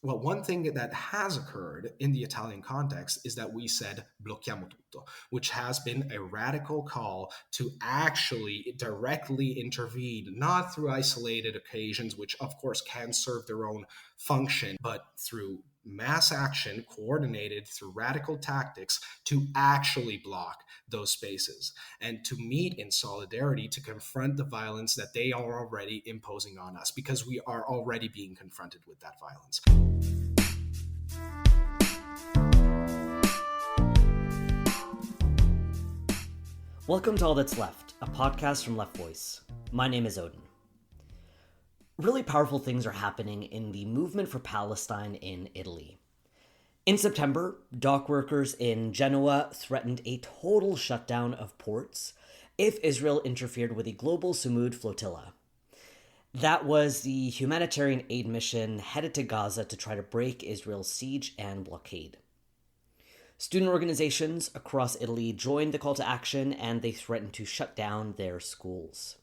Well, one thing that has occurred in the Italian context is that we said blocchiamo tutto, which has been a radical call to actually directly intervene, not through isolated occasions, which of course can serve their own function, but through mass action coordinated through radical tactics to actually block those spaces and to meet in solidarity to confront the violence that they are already imposing on us, because we are already being confronted with that violence. Welcome to All That's Left, a podcast from Left Voice. My name is Oden. Really powerful things are happening in the movement for Palestine in Italy. In September, dock workers in Genoa threatened a total shutdown of ports if Israel interfered with a global Sumud flotilla. That was the humanitarian aid mission headed to Gaza to try to break Israel's siege and blockade. Student organizations across Italy joined the call to action, and they threatened to shut down their schools.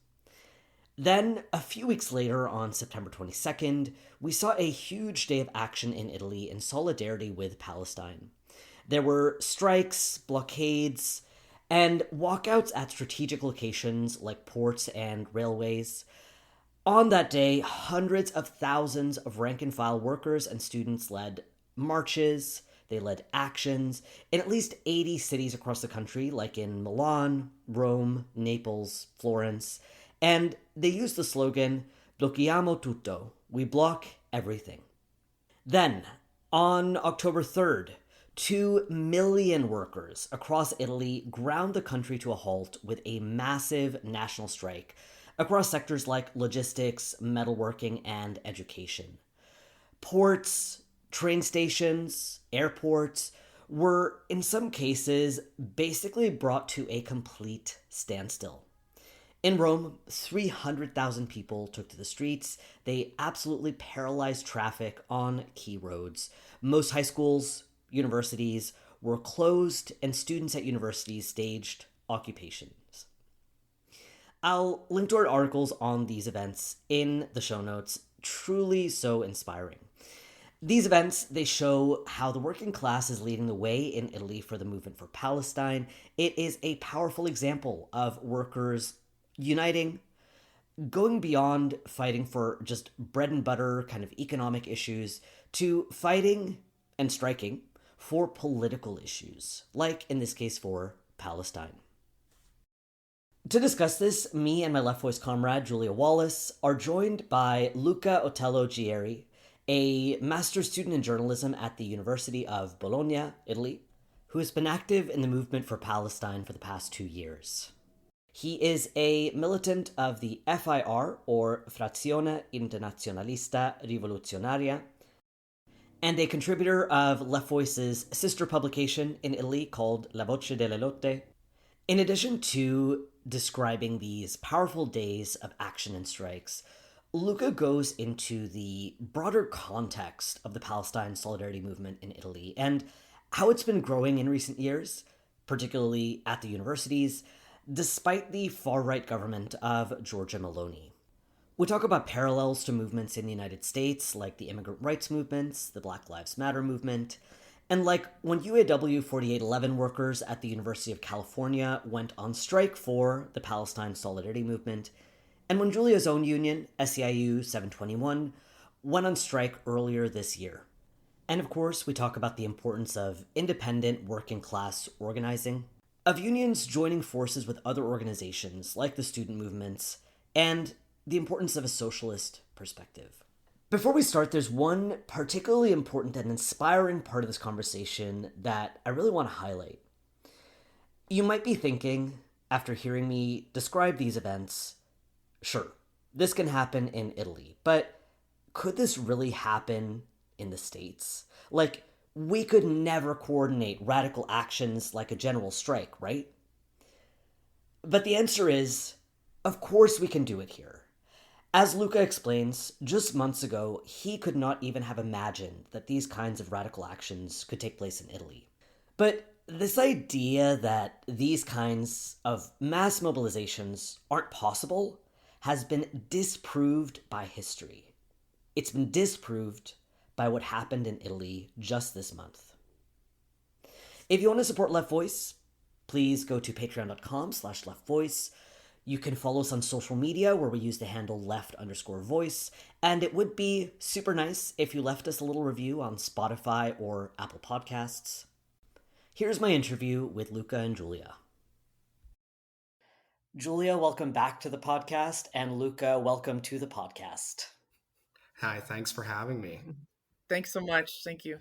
Then, a few weeks later, on September 22nd, we saw a huge day of action in Italy in solidarity with Palestine. There were strikes, blockades, and walkouts at strategic locations like ports and railways. On that day, hundreds of thousands of rank-and-file workers and students led marches. They led actions in at least 80 cities across the country, like in Milan, Rome, Naples, Florence, and they used the slogan, "Blocchiamo tutto," we block everything. Then, on October 3rd, 2 million workers across Italy ground the country to a halt with a massive national strike across sectors like logistics, metalworking, and education. Ports, train stations, airports were, in some cases, basically brought to a complete standstill. In Rome, 300,000 people took to the streets. They absolutely paralyzed traffic on key roads. Most high schools, universities were closed, and students at universities staged occupations. I'll link to our articles on these events in the show notes. Truly so inspiring. These events, they show how the working class is leading the way in Italy for the movement for Palestine. It is a powerful example of workers uniting, going beyond fighting for just bread and butter kind of economic issues to fighting and striking for political issues, like in this case for Palestine. To discuss this, me and my Left Voice comrade, Julia Wallace, are joined by Luca Otello Gieri, a master's student in journalism at the University of Bologna, Italy, who has been active in the movement for Palestine for the past 2 years. He is a militant of the FIR, or Frazione Internazionalista Rivoluzionaria, and a contributor of Left Voice's sister publication in Italy called La Voce delle Lotte. In addition to describing these powerful days of action and strikes, Luca goes into the broader context of the Palestine solidarity movement in Italy and how it's been growing in recent years, particularly at the universities, despite the far-right government of Giorgia Meloni. We talk about parallels to movements in the United States, like the immigrant rights movements, the Black Lives Matter movement, and like when UAW 4811 workers at the University of California went on strike for the Palestine solidarity movement, and when Julia's own union, SEIU 721, went on strike earlier this year. And of course, we talk about the importance of independent working class organizing, of unions joining forces with other organizations like the student movements, and the importance of a socialist perspective. Before we start, there's one particularly important and inspiring part of this conversation that I really want to highlight. You might be thinking, after hearing me describe these events, sure, this can happen in Italy, but could this really happen in the States? Like, we could never coordinate radical actions like a general strike, right? But the answer is, of course we can do it here. As Luca explains, just months ago, he could not even have imagined that these kinds of radical actions could take place in Italy. But this idea that these kinds of mass mobilizations aren't possible has been disproved by history. It's been disproved by what happened in Italy just this month. If you want to support Left Voice, please go to patreon.com/leftvoice. You can follow us on social media where we use the handle left_voice. And it would be super nice if you left us a little review on Spotify or Apple Podcasts. Here's my interview with Luca and Julia. Julia, welcome back to the podcast. And Luca, welcome to the podcast. Hi, thanks for having me. Thanks so much. Thank you.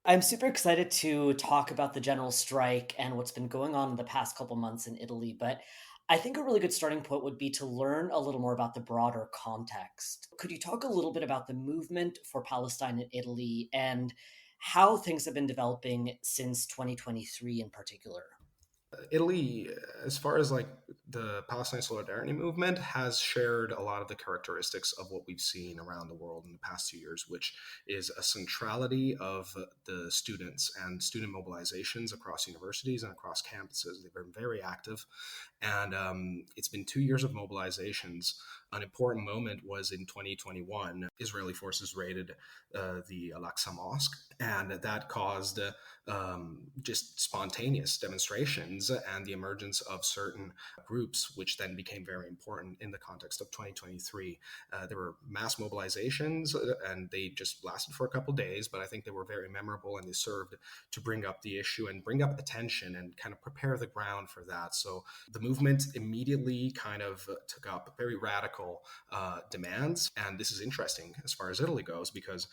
I'm super excited to talk about the general strike and what's been going on in the past couple months in Italy, but I think a really good starting point would be to learn a little more about the broader context. Could you talk a little bit about the movement for Palestine in Italy and how things have been developing since 2023 in particular? Italy, as far as like the Palestine solidarity movement, has shared a lot of the characteristics of what we've seen around the world in the past 2 years, which is a centrality of the students and student mobilizations across universities and across campuses. They've been very active, and it's been 2 years of mobilizations. An important moment was in 2021. Israeli forces raided the Al-Aqsa Mosque, and that caused just spontaneous demonstrations and the emergence of certain groups, which then became very important in the context of 2023. There were mass mobilizations, and they just lasted for a couple of days, but I think they were very memorable, and they served to bring up the issue and bring up attention and kind of prepare the ground for that. So the movement immediately kind of took up very radical demands, and this is interesting as far as Italy goes, because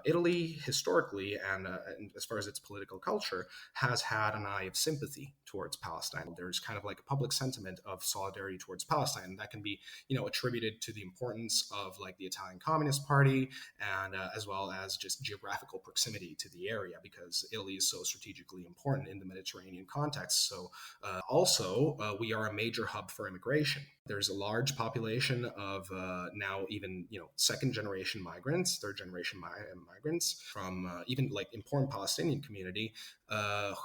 Italy historically and as far as its political culture has had an eye of sympathy towards Palestine. There's kind of like a public sentiment of solidarity towards Palestine, and that can be, attributed to the importance of like the Italian Communist Party, and as well as just geographical proximity to the area, because Italy is so strategically important in the Mediterranean context. So also we are a major hub for immigration. There's a large population of now even second generation migrants, third generation migrants from even like important Palestinian community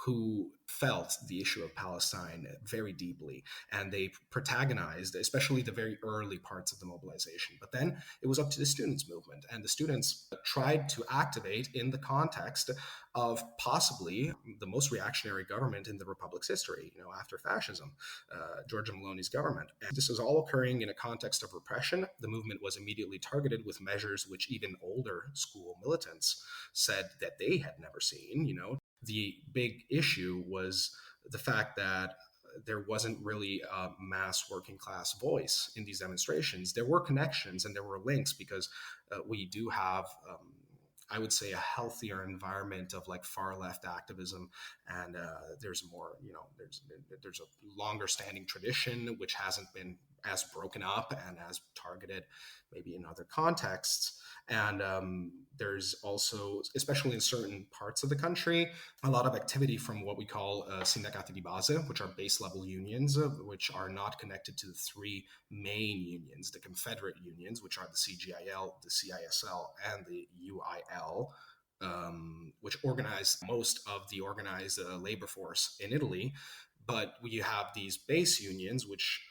who felt the issue of Palestine very deeply, and they protagonized especially the very early parts of the mobilization. But then it was up to the students movement, and the students tried to activate in the context of possibly the most reactionary government in the Republic's history, after fascism, Giorgia Meloni's government. And this was all occurring in a context of repression. The movement was immediately targeted with measures which even older school militants said that they had never seen. The big issue was the fact that there wasn't really a mass working class voice in these demonstrations. There were connections and there were links, because we do have I would say a healthier environment of like far left activism, and there's more, there's a longer standing tradition which hasn't been as broken up and as targeted maybe in other contexts. And there's also, especially in certain parts of the country, a lot of activity from what we call sindacati di base, which are base level unions, which are not connected to the three main unions, the Confederate unions, which are the CGIL, the CISL, and the UIL, which organize most of the organized labor force in Italy. But you have these base unions, which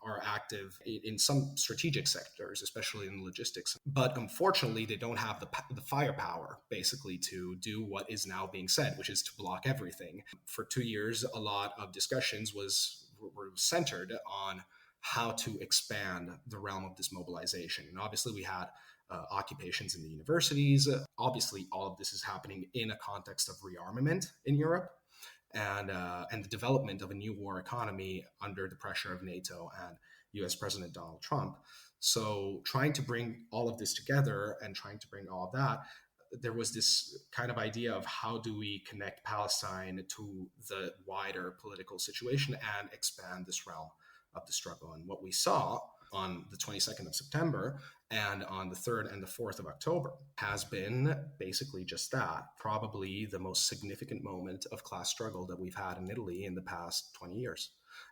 are active in some strategic sectors, especially in logistics. But unfortunately, they don't have the firepower, basically, to do what is now being said, which is to block everything. For 2 years, a lot of discussions were centered on how to expand the realm of this mobilization. And obviously, we had occupations in the universities. Obviously, all of this is happening in a context of rearmament in Europe, and the development of a new war economy under the pressure of NATO and US President Donald Trump. So trying to bring all of this together and trying to bring all of that, there was this kind of idea of how do we connect Palestine to the wider political situation and expand this realm of the struggle. And what we saw on the 22nd of September and on the 3rd and the 4th of October has been basically just that, probably the most significant moment of class struggle that we've had in Italy in the past 20 years.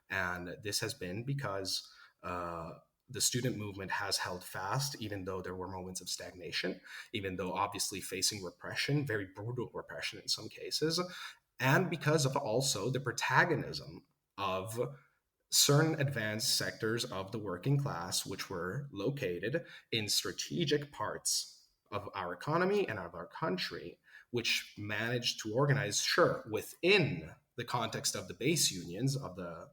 And this has been because the student movement has held fast, even though there were moments of stagnation, even though obviously facing repression, very brutal repression in some cases, and because of also the protagonism of certain advanced sectors of the working class, which were located in strategic parts of our economy and of our country, which managed to organize, sure, within the context of the base unions of the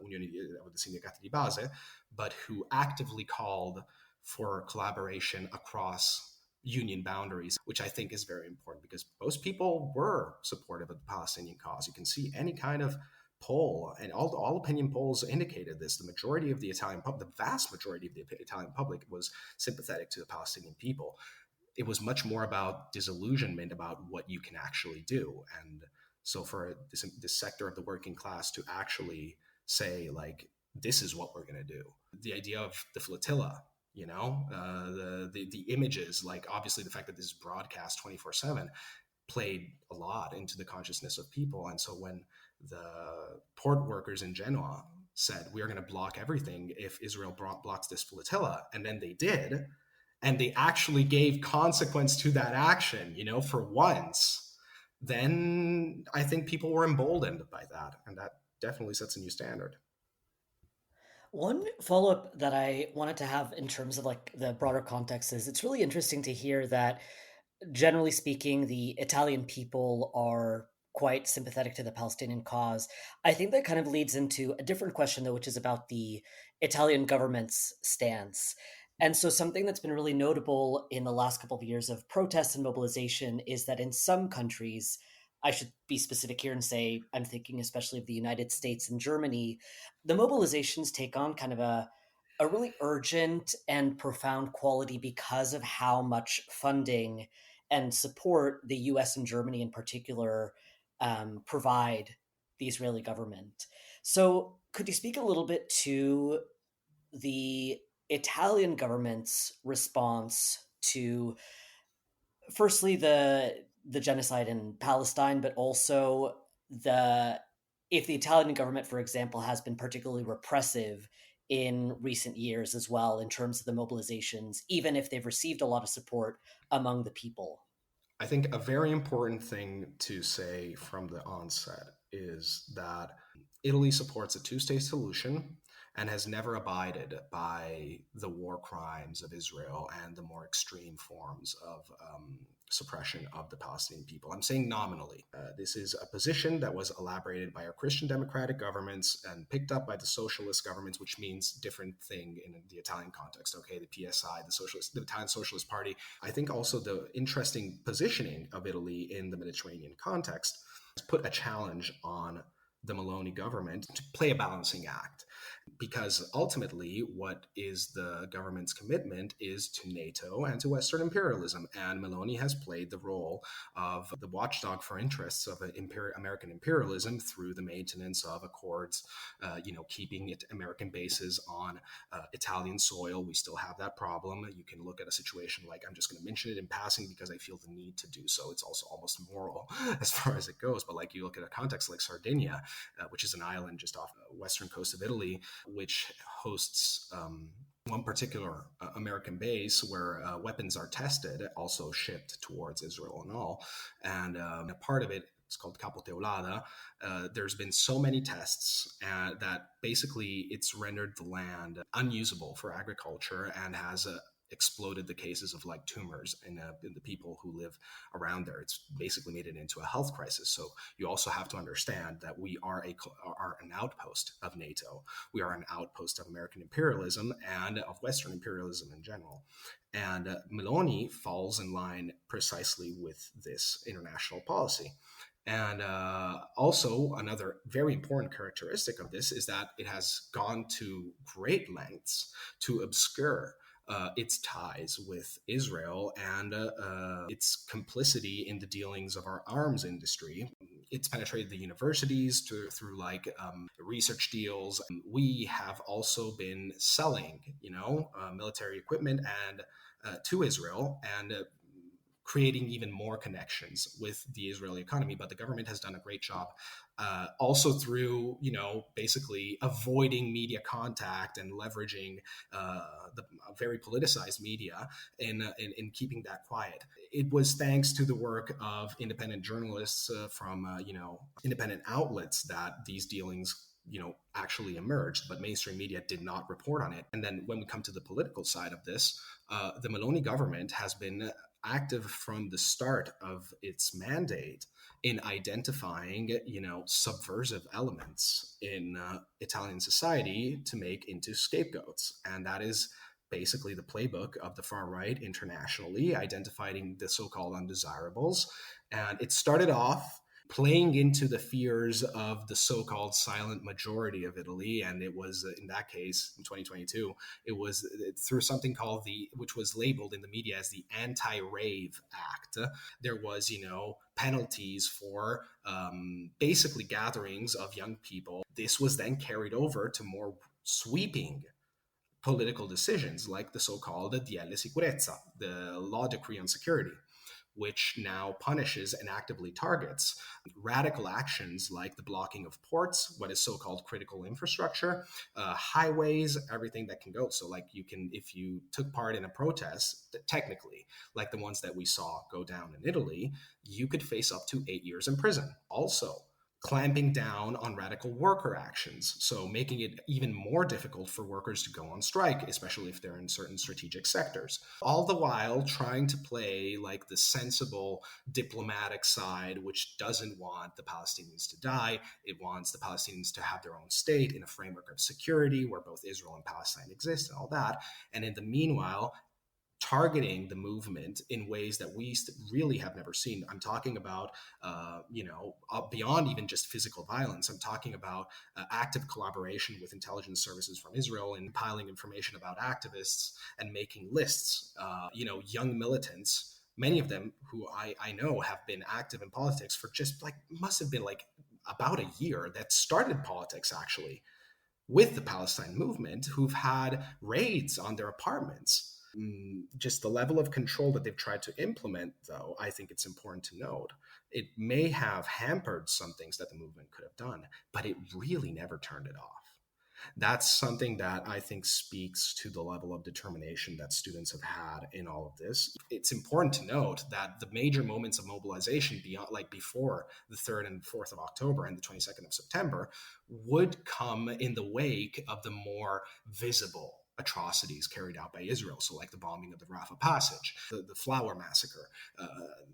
Unioni of the Sindicati di Base, but who actively called for collaboration across union boundaries, which I think is very important because most people were supportive of the Palestinian cause. You can see any kind of poll, and all opinion polls indicated this. The majority of the Italian public, the vast majority of the Italian public, was sympathetic to the Palestinian people. It was much more about disillusionment about what you can actually do. And so for this sector of the working class to actually say, like, this is what we're going to do, the idea of the flotilla, the images, like obviously the fact that this is broadcast 24/7 played a lot into the consciousness of people. And so when the port workers in Genoa said, we are going to block everything if Israel blocks this flotilla, and then they did, and they actually gave consequence to that action, for once, then I think people were emboldened by that. And that definitely sets a new standard. One follow-up that I wanted to have in terms of like the broader context is it's really interesting to hear that generally speaking, the Italian people are quite sympathetic to the Palestinian cause. I think that kind of leads into a different question, though, which is about the Italian government's stance. And so, something that's been really notable in the last couple of years of protests and mobilization is that in some countries, I should be specific here and say, I'm thinking especially of the United States and Germany, the mobilizations take on kind of a really urgent and profound quality because of how much funding and support the US and Germany in particular provide the Israeli government. So, could you speak a little bit to the Italian government's response to, firstly, the genocide in Palestine, but also the if the Italian government, for example, has been particularly repressive in recent years as well in terms of the mobilizations, even if they've received a lot of support among the people? I think a very important thing to say from the onset is that Italy supports a two-state solution and has never abided by the war crimes of Israel and the more extreme forms of suppression of the Palestinian people. I'm saying nominally. This is a position that was elaborated by our Christian democratic governments and picked up by the socialist governments, which means different thing in the Italian context. Okay, the PSI, the Italian Socialist Party. I think also the interesting positioning of Italy in the Mediterranean context has put a challenge on the Meloni government to play a balancing act, because ultimately what is the government's commitment is to NATO and to Western imperialism, and Meloni has played the role of the watchdog for interests of American imperialism through the maintenance of accords, keeping American bases on Italian soil. We still have that problem. You can look at a situation like, I'm just going to mention it in passing because I feel the need to do so. It's also almost moral as far as it goes, but like you look at a context like Sardinia, which is an island just off the western coast of Italy, which hosts one particular American base where weapons are tested, also shipped towards Israel and all. And a part of it, it's called Capo Teulada. There's been so many tests that basically it's rendered the land unusable for agriculture and has exploded the cases of like tumors in the people who live around there. It's basically made it into a health crisis. So you also have to understand that we are an outpost of NATO. We are an outpost of American imperialism and of Western imperialism in general. And Meloni falls in line precisely with this international policy. And also, another very important characteristic of this is that it has gone to great lengths to obscure its ties with Israel and its complicity in the dealings of our arms industry. It's penetrated the universities through research deals. We have also been selling, military equipment and to Israel and creating even more connections with the Israeli economy. But the government has done a great job also through, basically avoiding media contact and leveraging the very politicized media in keeping that quiet. It was thanks to the work of independent journalists from, independent outlets that these dealings actually emerged, but mainstream media did not report on it. And then when we come to the political side of this, the Meloni government has been active from the start of its mandate in identifying, subversive elements in Italian society to make into scapegoats. And that is basically the playbook of the far right internationally, identifying the so-called undesirables. And it started off playing into the fears of the so-called silent majority of Italy. And it was, in that case, in 2022, it was through something called which was labeled in the media as the Anti-Rave Act. There was, penalties for basically gatherings of young people. This was then carried over to more sweeping political decisions like the so-called DL Sicurezza, the law decree on security, which now punishes and actively targets radical actions like the blocking of ports, what is so-called critical infrastructure, highways, everything that can go. So like if you took part in a protest, technically, like the ones that we saw go down in Italy, you could face up to 8 years in prison. Also, clamping down on radical worker actions, so making it even more difficult for workers to go on strike, especially if they're in certain strategic sectors. All the while trying to play like the sensible diplomatic side, which doesn't want the Palestinians to die. It wants the Palestinians to have their own state in a framework of security where both Israel and Palestine exist and all that. And in the meanwhile, targeting the movement in ways that we really have never seen. I'm talking about, beyond even just physical violence. I'm talking about active collaboration with intelligence services from Israel and piling information about activists and making lists. Young militants, many of them who I know have been active in politics for just must have been about a year, that started politics actually with the Palestine movement, who've had raids on their apartments. Just the level of control that they've tried to implement, though, I think it's important to note. It may have hampered some things that the movement could have done, but it really never turned it off. That's something that I think speaks to the level of determination that students have had in all of this. It's important to note that the major moments of mobilization beyond, before the 3rd and 4th of October and the 22nd of September, would come in the wake of the more visible atrocities carried out by Israel. So like the bombing of the Rafah Passage, the Flower Massacre,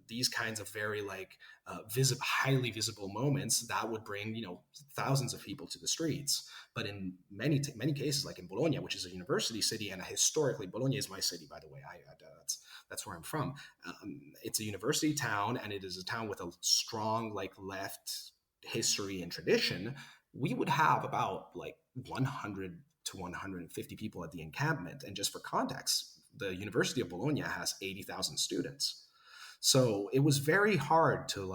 these kinds of very highly visible moments that would bring, thousands of people to the streets. But in many cases, like in Bologna, which is a university city, and historically, Bologna is my city, by the way. That's where I'm from. It's a university town, and it is a town with a strong left history and tradition. We would have about 100 to 150 people at the encampment. And just for context, the University of Bologna has 80,000 students. So it was very hard to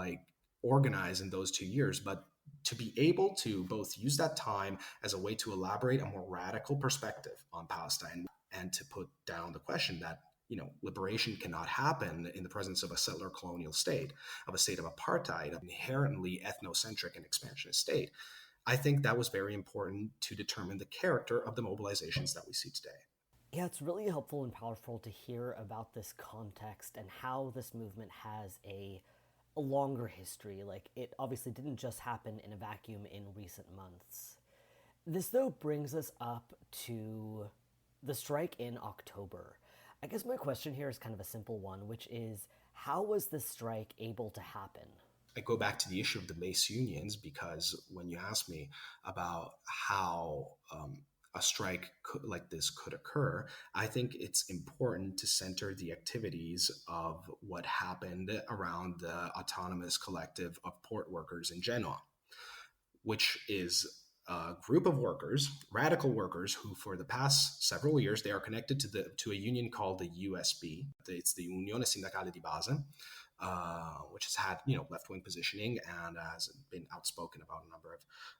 organize in those 2 years, but to be able to both use that time as a way to elaborate a more radical perspective on Palestine and to put down the question that, liberation cannot happen in the presence of a settler colonial state, of a state of apartheid, of an inherently ethnocentric and expansionist state. I think that was very important to determine the character of the mobilizations that we see today. Yeah, it's really helpful and powerful to hear about this context and how this movement has a longer history. It obviously didn't just happen in a vacuum in recent months. This, though, brings us up to the strike in October. I guess my question here is kind of a simple one, which is, how was this strike able to happen? I go back to the issue of the base unions, because when you ask me about how a strike like this could occur, I think it's important to center the activities of what happened around the autonomous collective of port workers in Genoa, which is a group of workers, radical workers, who for the past several years, they are connected to a union called the USB. It's the Unione Sindacale di Base, which has had left-wing positioning and has been outspoken about a number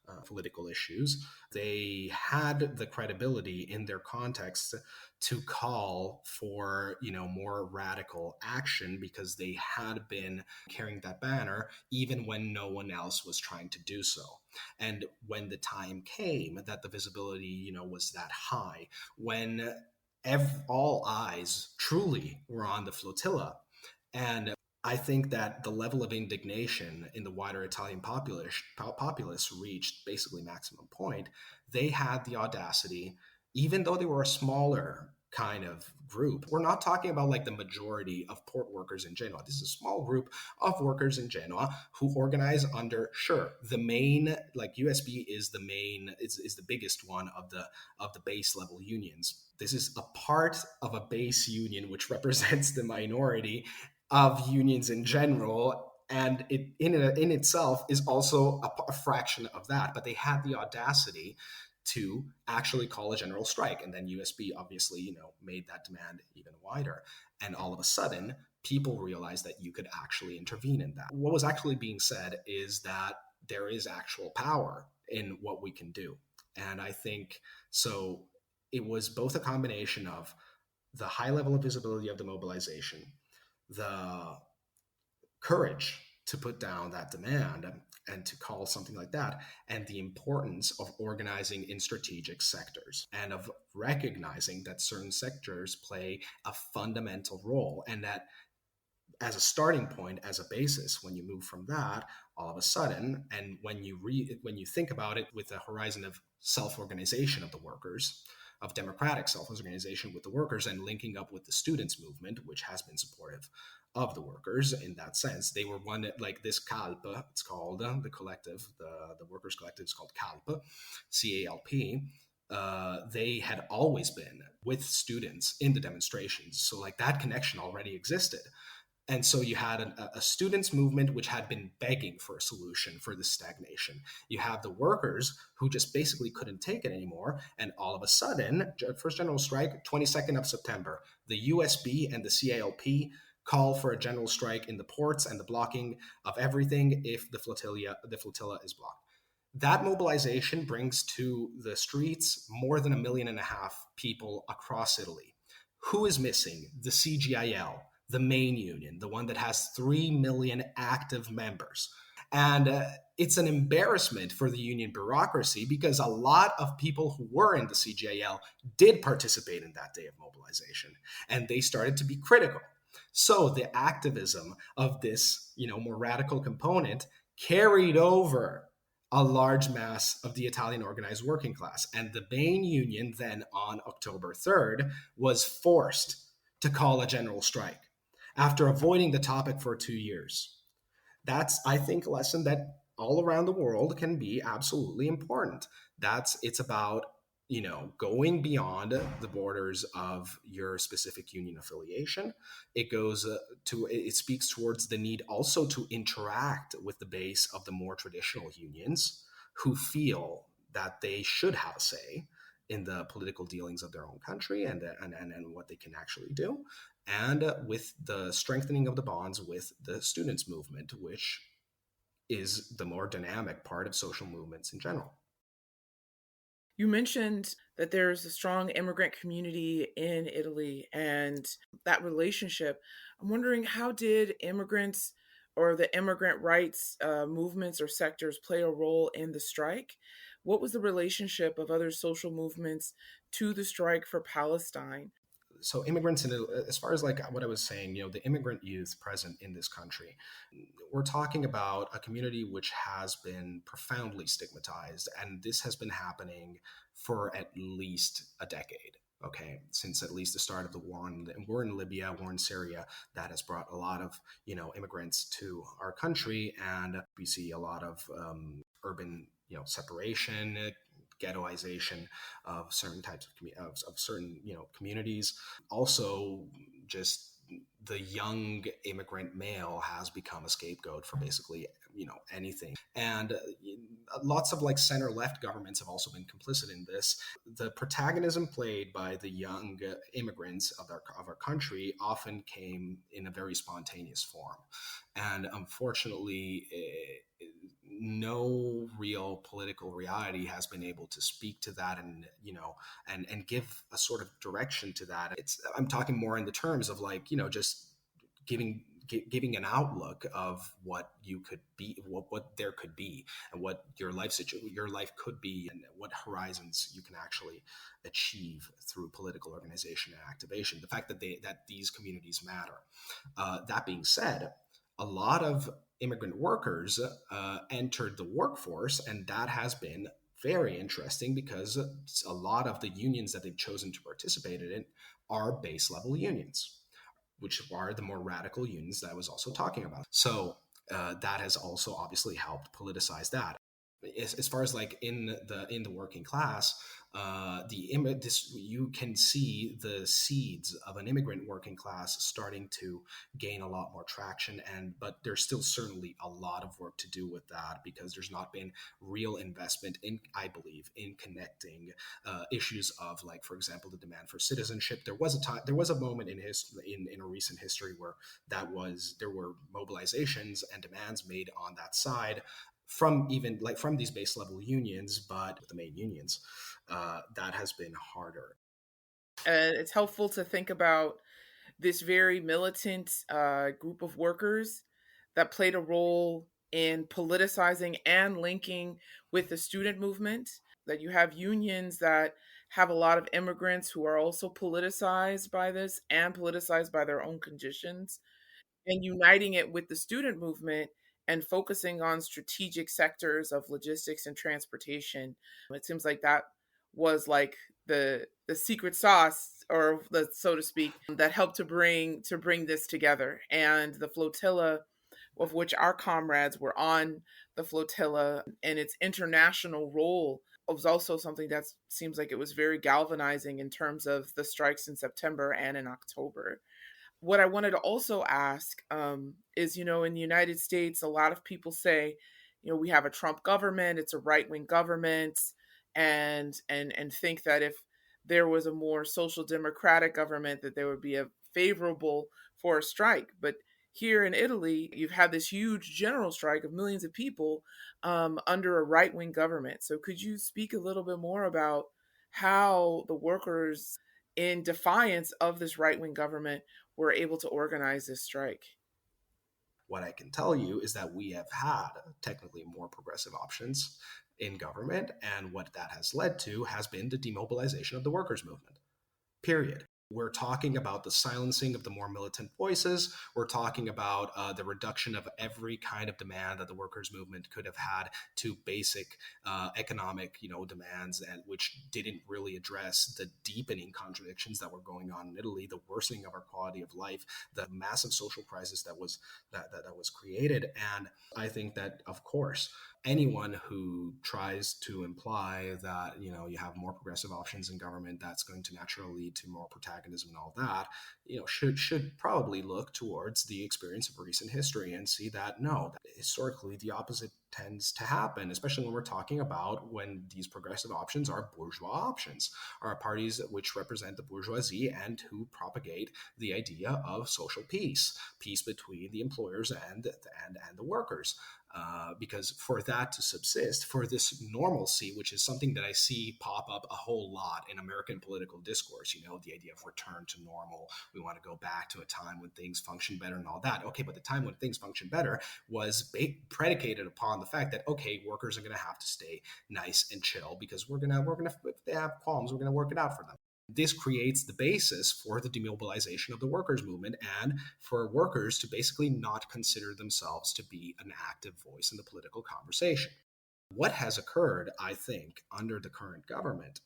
of political issues. They had the credibility in their context to call for more radical action, because they had been carrying that banner even when no one else was trying to do so. And when the time came that the visibility was that high, when all eyes truly were on the flotilla, and I think that the level of indignation in the wider Italian populace reached basically maximum point. They had the audacity, even though they were a smaller kind of group. We're not talking about like the majority of port workers in Genoa. This is a small group of workers in Genoa who organize under, sure, the main, like USB is the main, is the biggest one of the base level unions. This is a part of a base union which represents the minority of unions in general, and it in itself is also a fraction of that. But they had the audacity to actually call a general strike, and then USB obviously made that demand even wider, and all of a sudden people realized that you could actually intervene in that. What was actually being said is that there is actual power in what we can do, and I think so. It was both a combination of the high level of visibility of the mobilization, the courage to put down that demand and to call something like that, and the importance of organizing in strategic sectors and of recognizing that certain sectors play a fundamental role, and that as a starting point, as a basis, when you move from that, all of a sudden, and when you think about it with the horizon of self-organization of the workers, of democratic self-organization with the workers, and linking up with the students movement, which has been supportive of the workers in that sense. They were one, like this CALP, it's called the collective, the workers collective is called CALP, CALP. They had always been with students in the demonstrations, so like that connection already existed. And so you had a students' movement which had been begging for a solution for this stagnation. You have the workers who just basically couldn't take it anymore. And all of a sudden, first general strike, 22nd of September, the USB and the CALP call for a general strike in the ports and the blocking of everything if the flotilla is blocked. That mobilization brings to the streets more than 1.5 million people across Italy. Who is missing? The CGIL, the main union, the one that has 3 million active members. And it's an embarrassment for the union bureaucracy because a lot of people who were in the CGIL did participate in that day of mobilization, and they started to be critical. So the activism of this, more radical component carried over a large mass of the Italian organized working class. And the main union then on October 3rd was forced to call a general strike after avoiding the topic for 2 years. That's, I think, a lesson that all around the world can be absolutely important. It's about, going beyond the borders of your specific union affiliation. It speaks towards the need also to interact with the base of the more traditional unions who feel that they should have a say in the political dealings of their own country and what they can actually do, and with the strengthening of the bonds with the students' movement, which is the more dynamic part of social movements in general. You mentioned that there's a strong immigrant community in Italy and that relationship. I'm wondering, how did immigrants or the immigrant rights movements or sectors play a role in the strike? What was the relationship of other social movements to the strike for Palestine? So immigrants, as far as like what I was saying, the immigrant youth present in this country, we're talking about a community which has been profoundly stigmatized, and this has been happening for at least a decade. Okay, since at least the start of the war, war in Libya, war in Syria, that has brought a lot of immigrants to our country, and we see a lot of urban separation, ghettoization of certain types of certain communities. Also, just the young immigrant male has become a scapegoat for basically anything, and lots of like center left governments have also been complicit in this. The protagonism played by the young immigrants of our country often came in a very spontaneous form, and unfortunately no real political reality has been able to speak to that and give a sort of direction to that. I'm talking more in the terms of like just giving an outlook of what you could be, what there could be, and what your life could be, and what horizons you can actually achieve through political organization and activation. The fact that these communities matter. That being said, a lot of immigrant workers entered the workforce, and that has been very interesting because a lot of the unions that they've chosen to participate in are base level unions, which are the more radical unions that I was also talking about. So that has also obviously helped politicize that. As far as like in the working class, you can see the seeds of an immigrant working class starting to gain a lot more traction, but there's still certainly a lot of work to do with that because there's not been real investment in, I believe, in connecting issues of, like, for example, the demand for citizenship. There was a moment in a recent history where there were mobilizations and demands made on that side from even like from these base level unions, but the main unions, that has been harder. And it's helpful to think about this very militant group of workers that played a role in politicizing and linking with the student movement. That you have unions that have a lot of immigrants who are also politicized by this and politicized by their own conditions, and uniting it with the student movement and focusing on strategic sectors of logistics and transportation. It seems like that was like the secret sauce, or the, so to speak, that helped to bring this together. And the flotilla, of which our comrades were on the flotilla, and its international role was also something that seems like it was very galvanizing in terms of the strikes in September and in October. What I wanted to also ask is, in the United States, a lot of people say, we have a Trump government, it's a right wing government, and think that if there was a more social democratic government, that there would be a favorable for a strike. But here in Italy, you've had this huge general strike of millions of people under a right wing government. So could you speak a little bit more about how the workers, in defiance of this right wing government, were able to organize this strike? What I can tell you is that we have had technically more progressive options in government, and what that has led to has been the demobilization of the workers' movement. Period. We're talking about the silencing of the more militant voices. We're talking about the reduction of every kind of demand that the workers' movement could have had to basic economic, demands, and which didn't really address the deepening contradictions that were going on in Italy, the worsening of our quality of life, the massive social crisis that was created. And I think that, of course, anyone who tries to imply that you have more progressive options in government, that's going to naturally lead to more protagonism and all that, should probably look towards the experience of recent history and see that no, that historically the opposite tends to happen, especially when we're talking about when these progressive options are bourgeois options, are parties which represent the bourgeoisie and who propagate the idea of social peace between the employers and the workers. Because for that to subsist, for this normalcy, which is something that I see pop up a whole lot in American political discourse, the idea of return to normal, we want to go back to a time when things function better and all that. Okay, but the time when things function better was predicated upon the fact that, okay, workers are going to have to stay nice and chill because we're gonna if they have qualms, we're gonna work it out for them. This creates the basis for the demobilization of the workers' movement and for workers to basically not consider themselves to be an active voice in the political conversation. What has occurred, I think, under the current government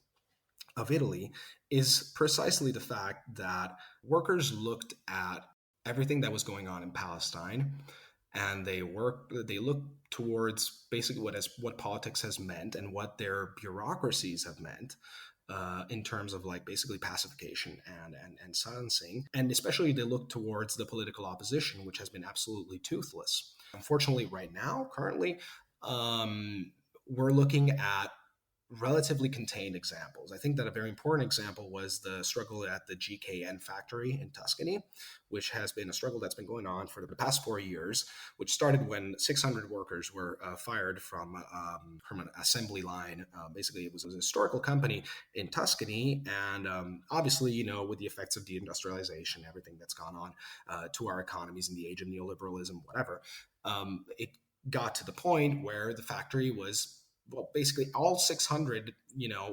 of Italy is precisely the fact that workers looked at everything that was going on in Palestine, and they look towards basically what politics has meant and what their bureaucracies have meant, in terms of like basically pacification and silencing. And especially they look towards the political opposition, which has been absolutely toothless. Unfortunately, right now, currently, we're looking at relatively contained examples. I think that a very important example was the struggle at the GKN factory in Tuscany, which has been a struggle that's been going on for the past 4 years, which started when 600 workers were fired from an assembly line. Basically, it was a historical company in Tuscany, and obviously, with the effects of deindustrialization, everything that's gone on to our economies in the age of neoliberalism, whatever, it got to the point where the factory was, well, basically all 600,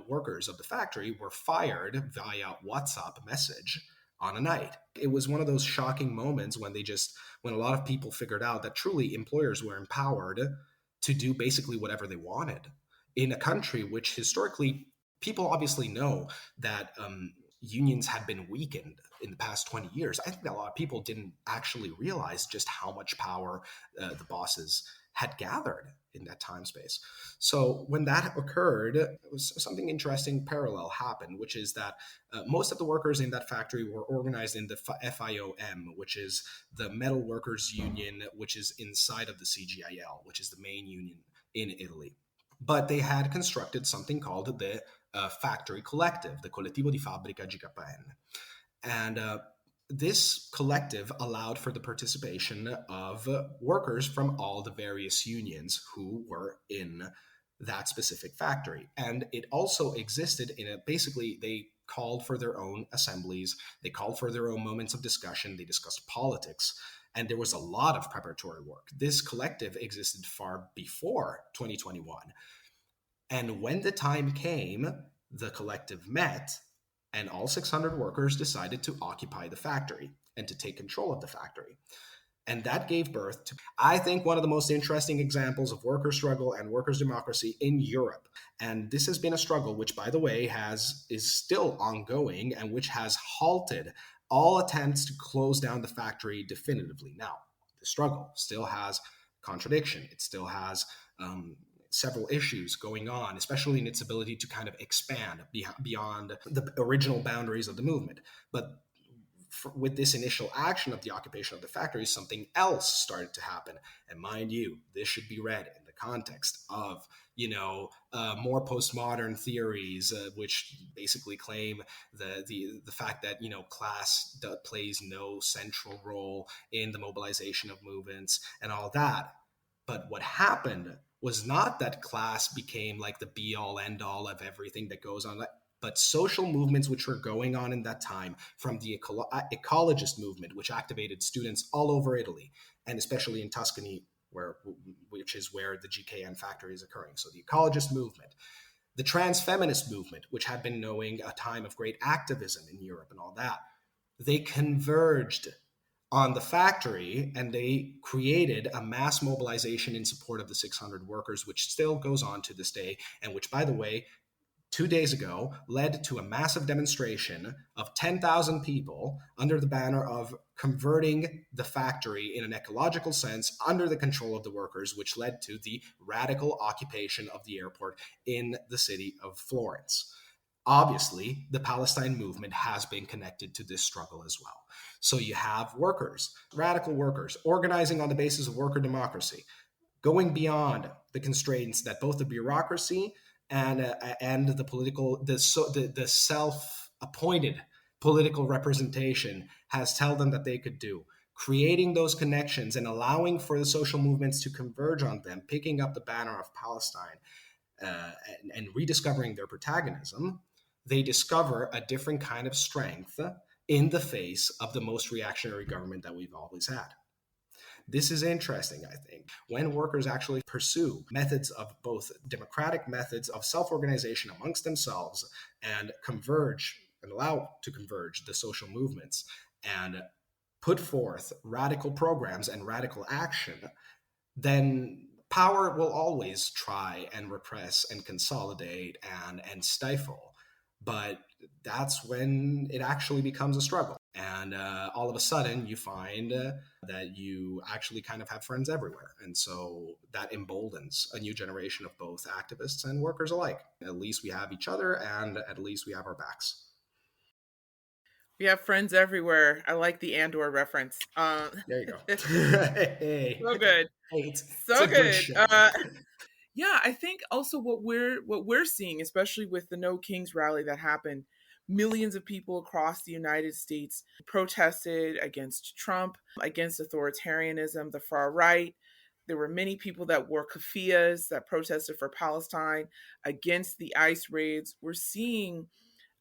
workers of the factory were fired via WhatsApp message on a night. It was one of those shocking moments when a lot of people figured out that truly employers were empowered to do basically whatever they wanted in a country which historically people obviously know that unions had been weakened in the past 20 years. I think that a lot of people didn't actually realize just how much power the bosses had gathered in that time space. So when that occurred, it was something interesting parallel happened, which is that most of the workers in that factory were organized in the FIOM, which is the metal workers union, which is inside of the CGIL, which is the main union in Italy. But they had constructed something called the factory collective, the Collettivo di Fabbrica GKN. And this collective allowed for the participation of workers from all the various unions who were in that specific factory. And it also existed basically, they called for their own assemblies, they called for their own moments of discussion, they discussed politics, and there was a lot of preparatory work. This collective existed far before 2021. And when the time came, the collective met, and all 600 workers decided to occupy the factory and to take control of the factory. And that gave birth to, I think, one of the most interesting examples of worker struggle and workers' democracy in Europe. And this has been a struggle which, by the way, is still ongoing and which has halted all attempts to close down the factory definitively. Now, the struggle still has contradiction. It still has several issues going on, especially in its ability to kind of expand beyond the original boundaries of the movement. But with this initial action of the occupation of the factory, something else started to happen. And mind you, this should be read in the context of, more postmodern theories, which basically claim the fact that, class plays no central role in the mobilization of movements and all that. But what happened was not that class became like the be all end all of everything that goes on, but social movements which were going on in that time, from the ecologist movement, which activated students all over Italy, and especially in Tuscany, which is where the GKN factory is occurring. So the ecologist movement, the trans feminist movement, which had been knowing a time of great activism in Europe and all that, they converged on the factory, and they created a mass mobilization in support of the 600 workers, which still goes on to this day, and which, by the way, 2 days ago led to a massive demonstration of 10,000 people under the banner of converting the factory in an ecological sense under the control of the workers, which led to the radical occupation of the airport in the city of Florence. Obviously, the Palestine movement has been connected to this struggle as well. So you have workers, radical workers, organizing on the basis of worker democracy, going beyond the constraints that both the bureaucracy and the political, the self-appointed political representation has told them that they could do. Creating those connections and allowing for the social movements to converge on them, picking up the banner of Palestine and rediscovering their protagonism, they discover a different kind of strength in the face of the most reactionary government that we've always had. This is interesting, I think, when workers actually pursue methods of both democratic methods of self-organization amongst themselves and converge and allow to converge the social movements and put forth radical programs and radical action, then power will always try and repress and consolidate and stifle. But that's when it actually becomes a struggle. And all of a sudden, you find that you actually kind of have friends everywhere. And so that emboldens a new generation of both activists and workers alike. At least we have each other, and at least we have our backs. We have friends everywhere. I like the Andor reference. There you go. Hey. So good. Hey, So it's a good. show. Yeah, I think also what we're seeing, especially with the No Kings rally that happened, millions of people across the United States protested against Trump, against authoritarianism, the far right. There were many people that wore keffiyehs that protested for Palestine, against the ICE raids. We're seeing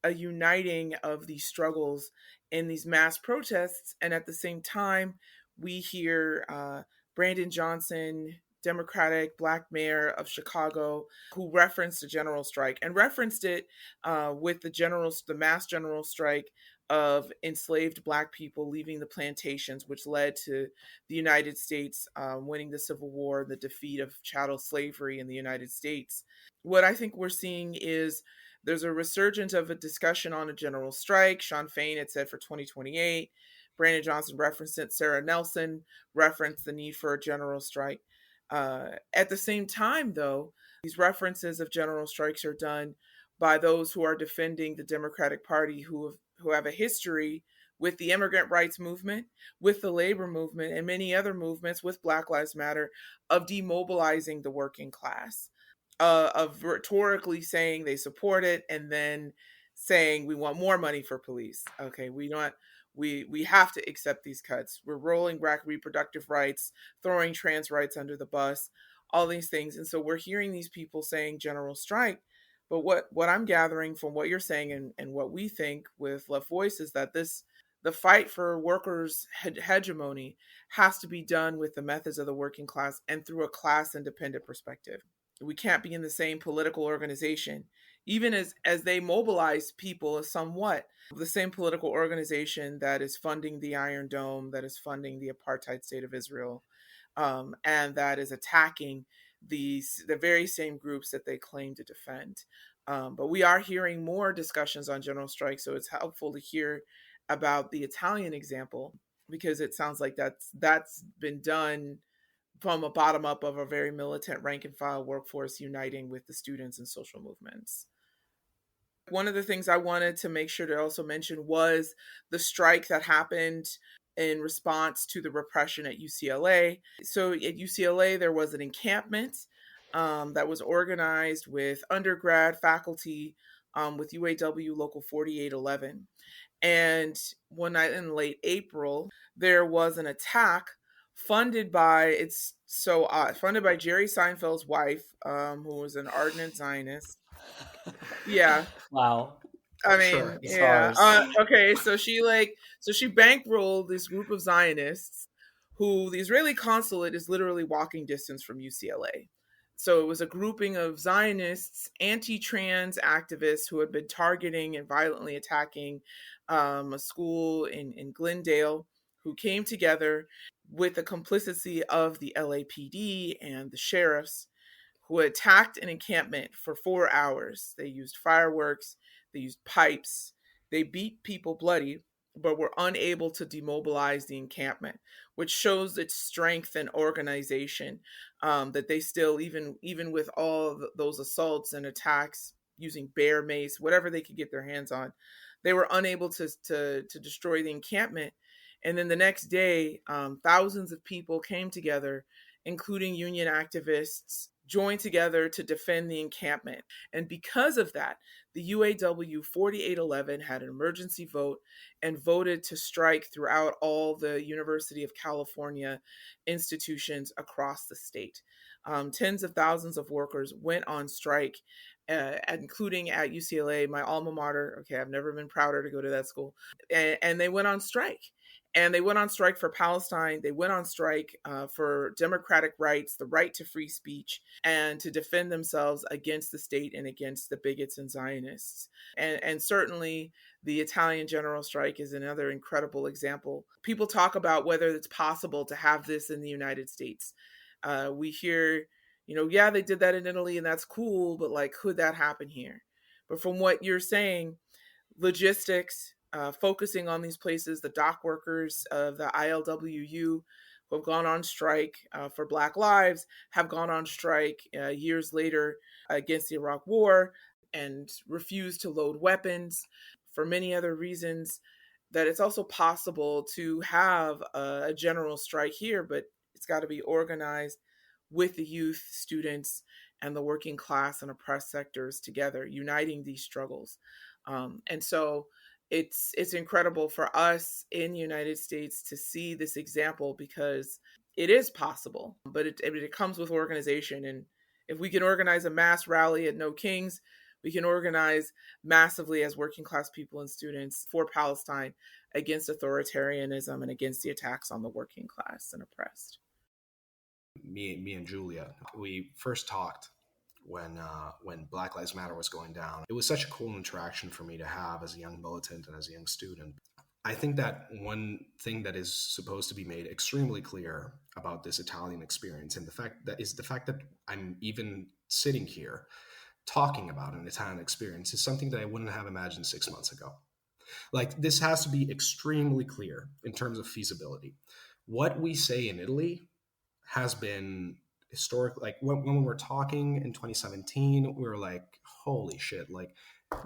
a uniting of these struggles in these mass protests. And at the same time, we hear Brandon Johnson, Democratic Black mayor of Chicago, who referenced a general strike and referenced it with the mass general strike of enslaved Black people leaving the plantations, which led to the United States winning the Civil War, the defeat of chattel slavery in the United States. What I think we're seeing is there's a resurgence of a discussion on a general strike. Sean Fain had said for 2028. Brandon Johnson referenced it. Sarah Nelson referenced the need for a general strike. At the same time, though, these references of general strikes are done by those who are defending the Democratic Party, who have a history with the immigrant rights movement, with the labor movement, and many other movements, with Black Lives Matter, of demobilizing the working class, of rhetorically saying they support it and then saying we want more money for police. Okay, we have to accept these cuts. We're rolling back reproductive rights, throwing trans rights under the bus, all these things. And so we're hearing these people saying general strike. But what I'm gathering from what you're saying and what we think with Left Voice is that the fight for workers' hegemony has to be done with the methods of the working class and through a class independent perspective. We can't be in the same political organization, even as they mobilize people somewhat. The same political organization that is funding the Iron Dome, that is funding the apartheid state of Israel, and that is attacking the very same groups that they claim to defend. But we are hearing more discussions on general strike, so it's helpful to hear about the Italian example, because it sounds like that's been done from a bottom up of a very militant rank and file workforce uniting with the students and social movements. One of the things I wanted to make sure to also mention was the strike that happened in response to the repression at UCLA. So at UCLA, there was an encampment that was organized with undergrad faculty with UAW Local 4811. And one night in late April, there was an attack funded by Jerry Seinfeld's wife, who was an ardent Zionist. Yeah. Wow. I Sure. mean, The yeah. stars. Okay, so she bankrolled this group of Zionists who the Israeli consulate is literally walking distance from UCLA. So it was a grouping of Zionists, anti-trans activists who had been targeting and violently attacking a school in Glendale, who came together with the complicity of the LAPD and the sheriffs, who attacked an encampment for 4 hours. They used fireworks, they used pipes, they beat people bloody, but were unable to demobilize the encampment, which shows its strength and organization. That they still, even with all those assaults and attacks using bear mace, whatever they could get their hands on, they were unable to destroy the encampment. And then the next day, thousands of people came together, including union activists, joined together to defend the encampment. And because of that, the UAW 4811 had an emergency vote and voted to strike throughout all the University of California institutions across the state. Tens of thousands of workers went on strike, including at UCLA, my alma mater. Okay, I've never been prouder to go to that school. And they went on strike. And they went on strike for Palestine. They went on strike for democratic rights, the right to free speech, and to defend themselves against the state and against the bigots and Zionists. And certainly the Italian general strike is another incredible example. People talk about whether it's possible to have this in the United States. We hear, yeah, they did that in Italy and that's cool, but like, could that happen here? But from what you're saying, logistics, focusing on these places, the dock workers of the ILWU who have gone on strike for Black lives have gone on strike years later against the Iraq War and refused to load weapons for many other reasons, that it's also possible to have a general strike here, but it's got to be organized with the youth, students, and the working class and oppressed sectors together, uniting these struggles. And so it's incredible for us in the United States to see this example, because it is possible, but it comes with organization. And if we can organize a mass rally at No Kings, we can organize massively as working class people and students for Palestine against authoritarianism and against the attacks on the working class and oppressed. Me and Julia, we first talked when Black Lives Matter was going down. It was such a cool interaction for me to have as a young militant and as a young student. I think that one thing that is supposed to be made extremely clear about this Italian experience, and the fact that I'm even sitting here talking about an Italian experience, is something that I wouldn't have imagined 6 months ago. Like, this has to be extremely clear in terms of feasibility. What we say in Italy has been historic. Like, when we were talking in 2017, we were like, holy shit, like,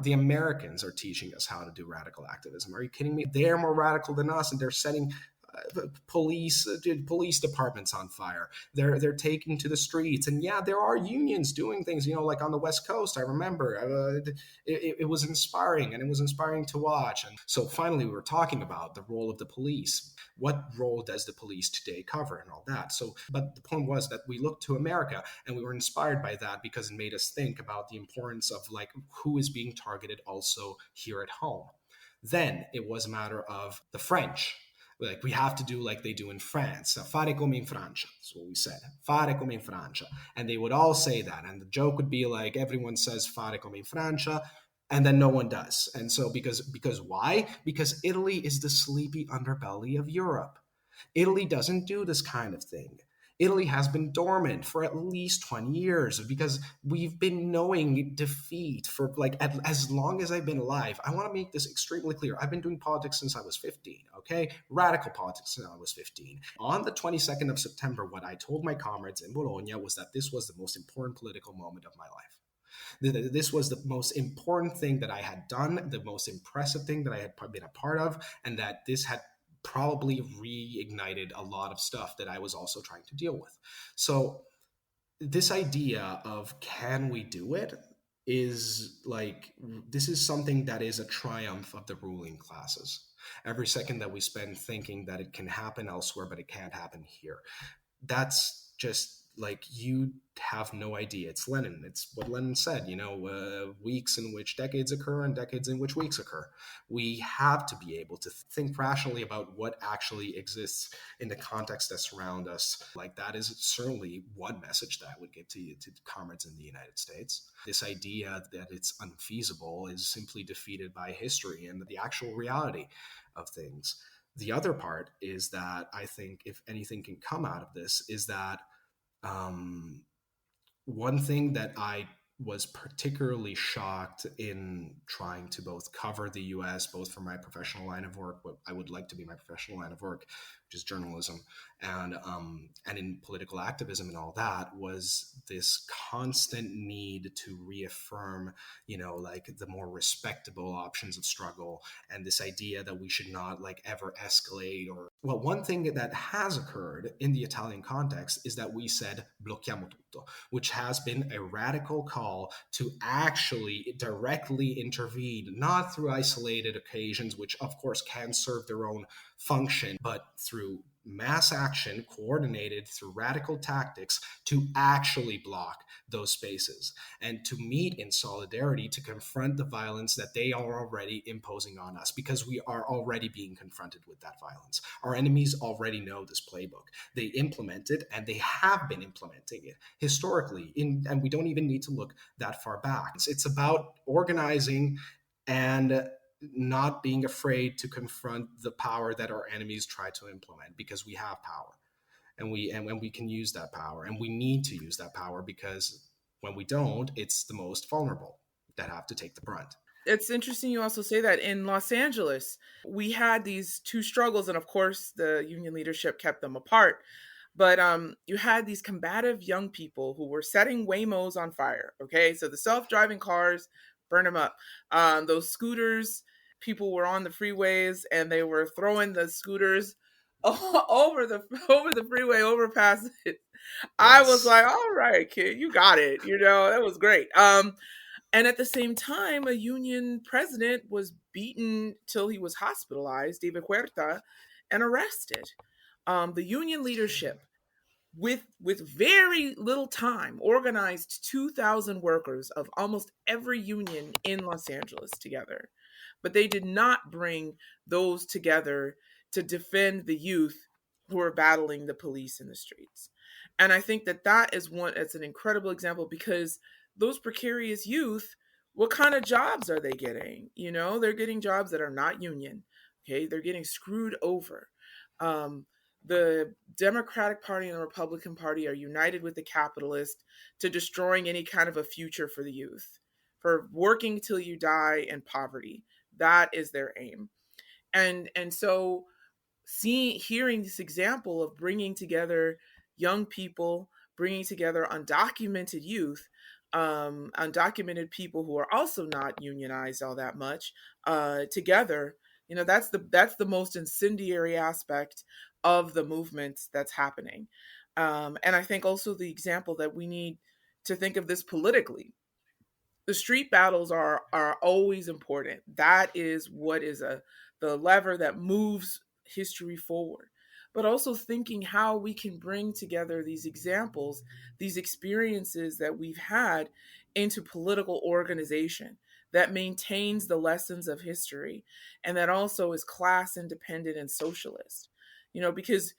the Americans are teaching us how to do radical activism. Are you kidding me? They're more radical than us, and they're setting police departments on fire. They're taking to the streets, and yeah, there are unions doing things. Like on the West Coast, I remember it was inspiring, and it was inspiring to watch. And so finally, we were talking about the role of the police. What role does the police today cover, and all that? So, but the point was that we looked to America, and we were inspired by that because it made us think about the importance of like who is being targeted also here at home. Then it was a matter of the French. Like, we have to do like they do in France. Fare come in Francia. That's what we said. Fare come in Francia. And they would all say that. And the joke would be like, everyone says fare come in Francia, and then no one does. And so because why? Because Italy is the sleepy underbelly of Europe. Italy doesn't do this kind of thing. Italy has been dormant for at least 20 years because we've been knowing defeat for like as long as I've been alive. I want to make this extremely clear. I've been doing politics since I was 15, okay? Radical politics since I was 15. On the 22nd of September, what I told my comrades in Bologna was that this was the most important political moment of my life. This was the most important thing that I had done, the most impressive thing that I had been a part of, and that this had probably reignited a lot of stuff that I was also trying to deal with. So this idea of can we do it is like, this is something that is a triumph of the ruling classes. Every second that we spend thinking that it can happen elsewhere, but it can't happen here, that's just like, you have no idea. It's Lenin. It's what Lenin said, weeks in which decades occur and decades in which weeks occur. We have to be able to think rationally about what actually exists in the context that surround us. Like, that is certainly one message that I would give to comrades in the United States. This idea that it's unfeasible is simply defeated by history and the actual reality of things. The other part is that I think if anything can come out of this is that one thing that I was particularly shocked in trying to both cover the US, both for my professional line of work, what I would like to be my professional line of work, which is journalism, and in political activism and all that, was this constant need to reaffirm, like the more respectable options of struggle, and this idea that we should not like ever escalate. Well, one thing that has occurred in the Italian context is that we said blocchiamo tutto, which has been a radical call to actually directly intervene, not through isolated occasions, which of course can serve their own function, but through mass action coordinated through radical tactics to actually block those spaces and to meet in solidarity to confront the violence that they are already imposing on us, because we are already being confronted with that violence. Our enemies already know this playbook. They implement it, and they have been implementing it historically, and we don't even need to look that far back. It's about organizing and not being afraid to confront the power that our enemies try to implement, because we have power, and we can use that power, and we need to use that power, because when we don't, it's the most vulnerable that have to take the brunt. It's interesting you also say that. In Los Angeles, we had these two struggles, and of course the union leadership kept them apart. But you had these combative young people who were setting Waymos on fire. Okay, so the self-driving cars, burn them up. Those scooters, people were on the freeways and they were throwing the scooters over the freeway overpass. I was Yes. like, all right, kid, you got it. That was great. And at the same time, a union president was beaten till he was hospitalized, David Huerta, and arrested. The union leadership, with very little time, organized 2,000 workers of almost every union in Los Angeles together. But they did not bring those together to defend the youth who are battling the police in the streets. And I think that it's an incredible example, because those precarious youth, what kind of jobs are they getting? They're getting jobs that are not union. Okay, they're getting screwed over. The Democratic Party and the Republican Party are united with the capitalists to destroying any kind of a future for the youth, for working till you die in poverty. That is their aim. And so hearing this example of bringing together young people, bringing together undocumented youth, undocumented people who are also not unionized all that much, together, that's the most incendiary aspect of the movement that's happening. And I think also the example that we need to think of this politically. The street battles are always important. That is what is the lever that moves history forward. But also thinking how we can bring together these examples, these experiences that we've had, into political organization that maintains the lessons of history and that also is class independent and socialist. Because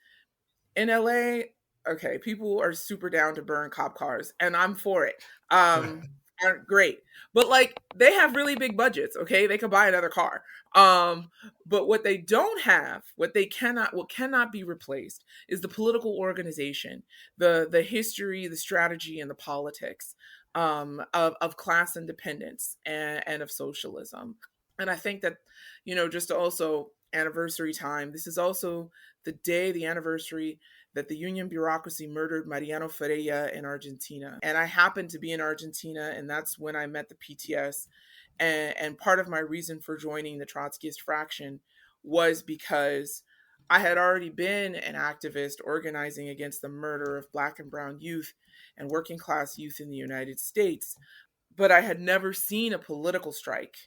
in LA, okay, people are super down to burn cop cars, and I'm for it. Aren't great, but like they have really big budgets. Okay, they could buy another car. But what they don't have, what cannot be replaced, is the political organization, the history, the strategy, and the politics of class independence and of socialism. And I think that, just also anniversary time. This is also the anniversary that the union bureaucracy murdered Mariano Ferreira in Argentina. And I happened to be in Argentina, and that's when I met the PTS. And part of my reason for joining the Trotskyist fraction was because I had already been an activist organizing against the murder of Black and brown youth and working class youth in the United States. But I had never seen a political strike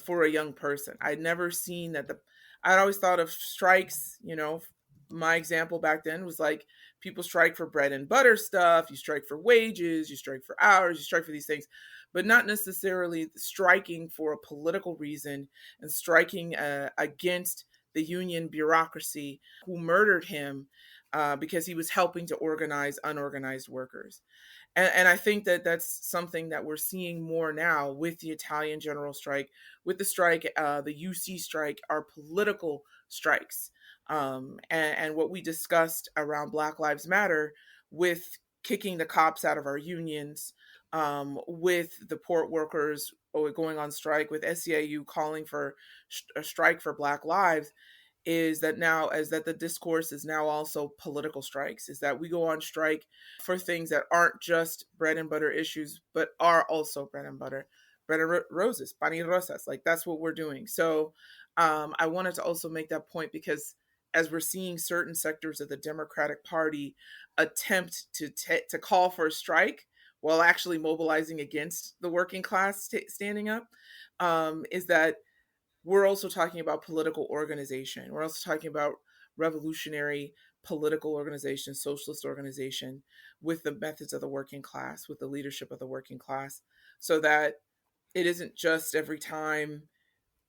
for a young person. I'd never seen that. I'd always thought of strikes, my example back then was like people strike for bread and butter stuff, you strike for wages, you strike for hours, you strike for these things, but not necessarily striking for a political reason and striking against the union bureaucracy who murdered him because he was helping to organize unorganized workers. And I think that that's something that we're seeing more now with the Italian general strike, with the strike, the UC strike, are political strikes. And what we discussed around Black Lives Matter, with kicking the cops out of our unions, with the port workers going on strike, with SEIU calling for a strike for Black lives, is that the discourse is now also political strikes, is that we go on strike for things that aren't just bread and butter issues, but are also bread and butter, bread and roses, pan y rosas, like that's what we're doing. So I wanted to also make that point because as we're seeing certain sectors of the Democratic Party attempt to call for a strike while actually mobilizing against the working class standing up, is that we're also talking about political organization. We're also talking about revolutionary political organization, socialist organization, with the methods of the working class, with the leadership of the working class, so that it isn't just every time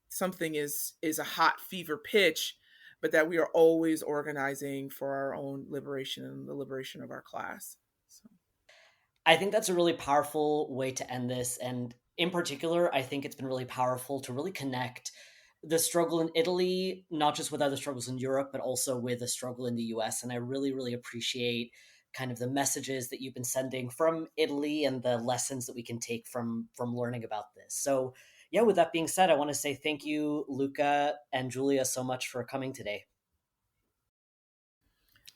something is a hot fever pitch, but that we are always organizing for our own liberation and the liberation of our class. So. I think that's a really powerful way to end this. And in particular, I think it's been really powerful to really connect the struggle in Italy, not just with other struggles in Europe, but also with the struggle in the US. And I really, really appreciate kind of the messages that you've been sending from Italy and the lessons that we can take from learning about this. So yeah, with that being said, I want to say thank you, Luca and Julia, so much for coming today.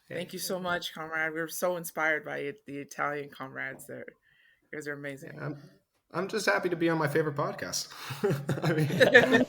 Thank you so much, comrade. We were so inspired by it, the Italian comrades there. You guys are amazing. I'm just happy to be on my favorite podcast. I mean,